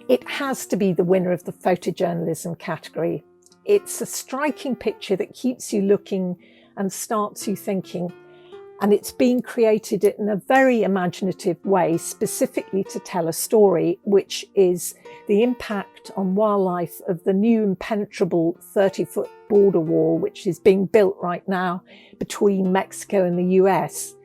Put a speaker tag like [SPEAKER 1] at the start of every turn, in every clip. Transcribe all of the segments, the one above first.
[SPEAKER 1] It has to be the winner of the photojournalism category. It's a striking picture that keeps you looking and starts you thinking. And it's been created in a very imaginative way, specifically to tell a story, which is the impact on wildlife of the new impenetrable 30-foot border wall, which is being built right now between Mexico and the US.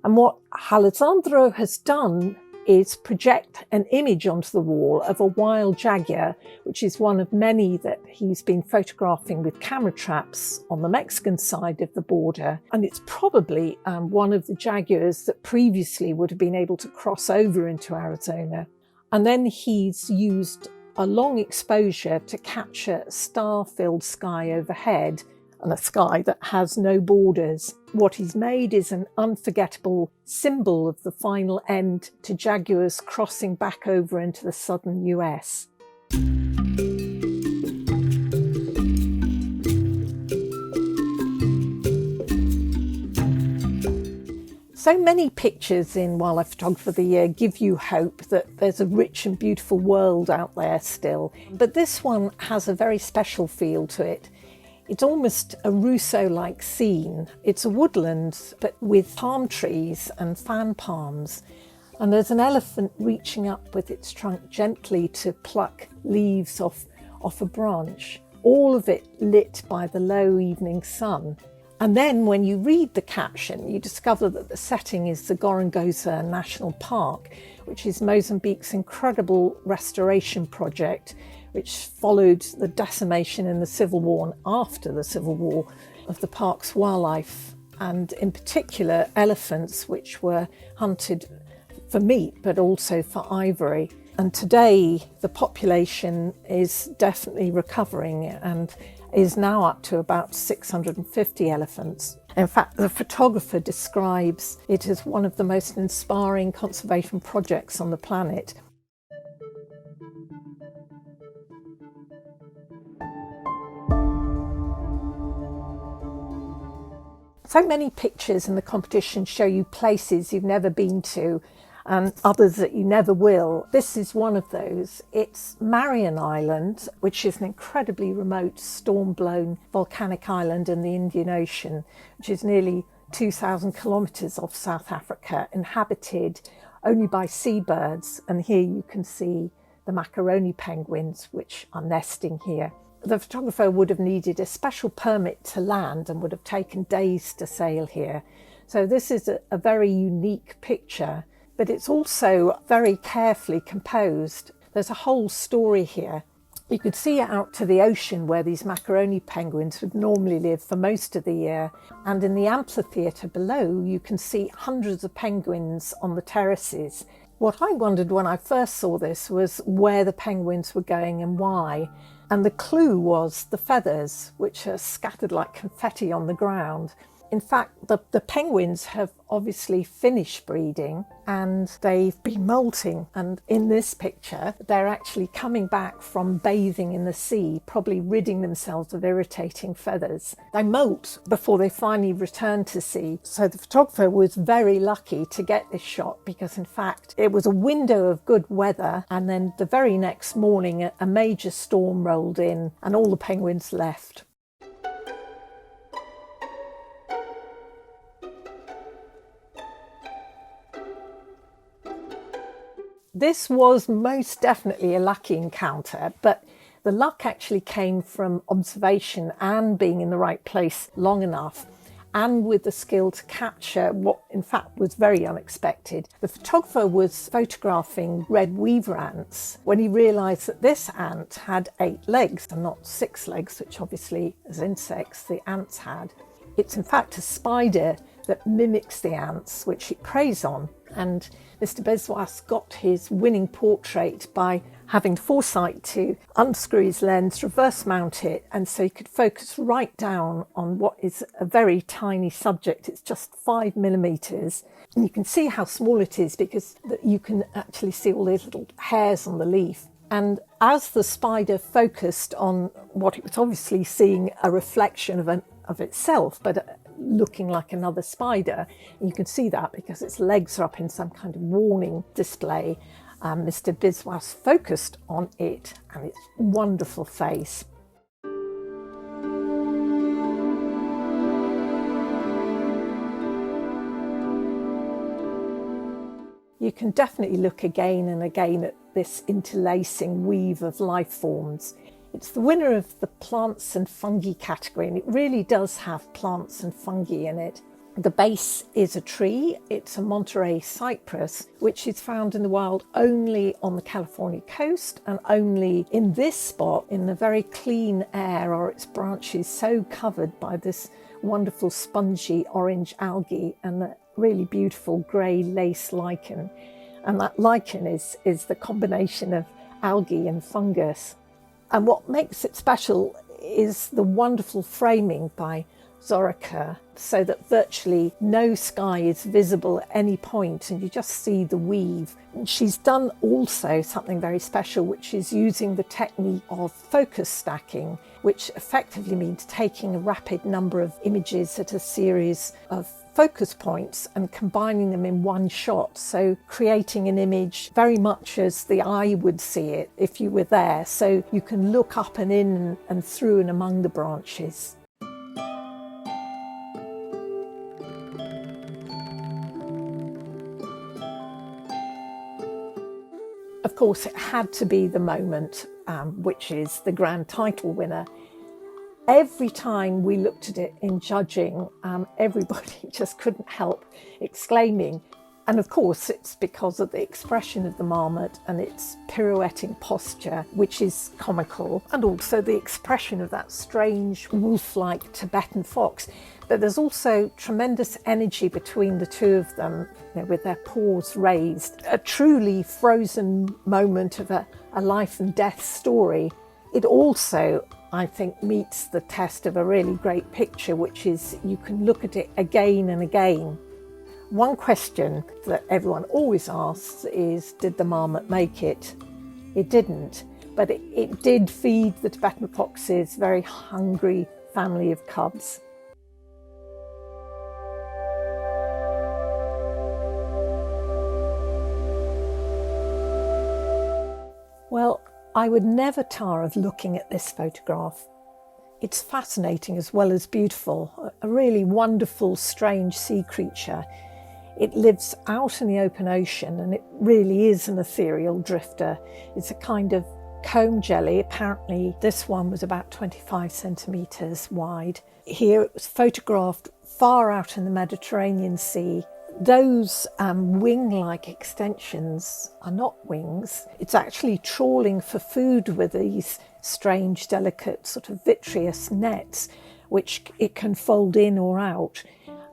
[SPEAKER 1] And what Alessandro has done is project an image onto the wall of a wild jaguar, which is one of many that he's been photographing with camera traps on the Mexican side of the border. And it's probably one of the jaguars that previously would have been able to cross over into Arizona. And then he's used a long exposure to capture a star-filled sky overhead, and a sky that has no borders. What he's made is an unforgettable symbol of the final end to jaguars crossing back over into the southern US. So many pictures in Wildlife Photographer of the Year give you hope that there's a rich and beautiful world out there still. But this one has a very special feel to it. It's almost a Rousseau-like scene. It's a woodland, but with palm trees and fan palms. And there's an elephant reaching up with its trunk gently to pluck leaves off a branch. All of it lit by the low evening sun. And then when you read the caption, you discover that the setting is the Gorongosa National Park, which is Mozambique's incredible restoration project, which followed the decimation in the Civil War and after the Civil War of the park's wildlife, and in particular elephants, which were hunted for meat but also for ivory. And today the population is definitely recovering and is now up to about 650 elephants. In fact, the photographer describes it as one of the most inspiring conservation projects on the planet. So many pictures in the competition show you places you've never been to and others that you never will. This is one of those. It's Marion Island, which is an incredibly remote storm-blown volcanic island in the Indian Ocean, which is nearly 2,000 kilometres off South Africa, inhabited only by seabirds. And here you can see the macaroni penguins, which are nesting here. The photographer would have needed a special permit to land and would have taken days to sail here. So this is a very unique picture, but it's also very carefully composed. There's a whole story here. You could see out to the ocean where these macaroni penguins would normally live for most of the year. And in the amphitheatre below, you can see hundreds of penguins on the terraces. What I wondered when I first saw this was where the penguins were going and why. And the clue was the feathers, which are scattered like confetti on the ground. In fact, the penguins have obviously finished breeding and they've been molting. And in this picture, they're actually coming back from bathing in the sea, probably ridding themselves of irritating feathers. They molt before they finally return to sea. So the photographer was very lucky to get this shot because, in fact, it was a window of good weather. And then the very next morning, a major storm rolled in and all the penguins left. This was most definitely a lucky encounter, but the luck actually came from observation and being in the right place long enough, and with the skill to capture what in fact was very unexpected. The photographer was photographing red weaver ants when he realised that this ant had 8 legs and not 6 legs, which obviously as insects the ants had. It's in fact a spider that mimics the ants, which it preys on. And Mr. Bezois got his winning portrait by having foresight to unscrew his lens, reverse mount it, and so he could focus right down on what is a very tiny subject. It's just 5 millimeters. And you can see how small it is because you can actually see all these little hairs on the leaf. And as the spider focused on what it was obviously seeing a reflection of itself, but looking like another spider. You can see that because its legs are up in some kind of warning display. Mr. Biswas focused on it and its wonderful face. You can definitely look again and again at this interlacing weave of life forms. It's the winner of the plants and fungi category, and it really does have plants and fungi in it. The base is a tree. It's a Monterey cypress, which is found in the wild only on the California coast and only in this spot in the very clean air, are its branches so covered by this wonderful spongy orange algae and the really beautiful grey lace lichen. And that lichen is the combination of algae and fungus. And what makes it special is the wonderful framing by Zorica, so that virtually no sky is visible at any point and you just see the weave. And she's done also something very special, which is using the technique of focus stacking, which effectively means taking a rapid number of images at a series of focus points and combining them in one shot, so creating an image very much as the eye would see it if you were there, so you can look up and in and through and among the branches. Of course, it had to be the moment, which is the grand title winner. Every time we looked at it in judging, everybody just couldn't help exclaiming. And of course, it's because of the expression of the marmot and its pirouetting posture, which is comical, and also the expression of that strange wolf-like Tibetan fox. But there's also tremendous energy between the two of them, with their paws raised. A truly frozen moment of a life and death story. It also, I think, meets the test of a really great picture, which is you can look at it again and again. One question that everyone always asks is, did the marmot make it? It didn't, but it did feed the Tibetan fox's very hungry family of cubs. Well, I would never tire of looking at this photograph. It's fascinating as well as beautiful, a really wonderful, strange sea creature. It lives out in the open ocean and it really is an ethereal drifter. It's a kind of comb jelly. Apparently this one was about 25 centimetres wide. Here it was photographed far out in the Mediterranean Sea. Those wing-like extensions are not wings. It's actually trawling for food with these strange, delicate, sort of vitreous nets, which it can fold in or out.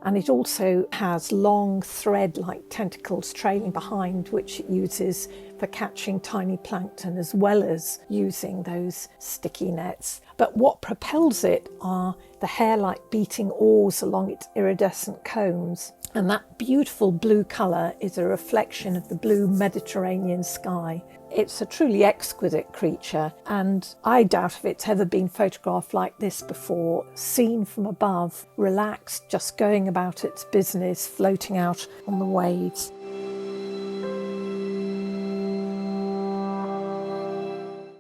[SPEAKER 1] And it also has long thread-like tentacles trailing behind, which it uses for catching tiny plankton as well as using those sticky nets. But what propels it are the hair-like beating oars along its iridescent combs. And that beautiful blue colour is a reflection of the blue Mediterranean sky. It's a truly exquisite creature, and I doubt if it's ever been photographed like this before, seen from above, relaxed, just going about its business, floating out on the waves.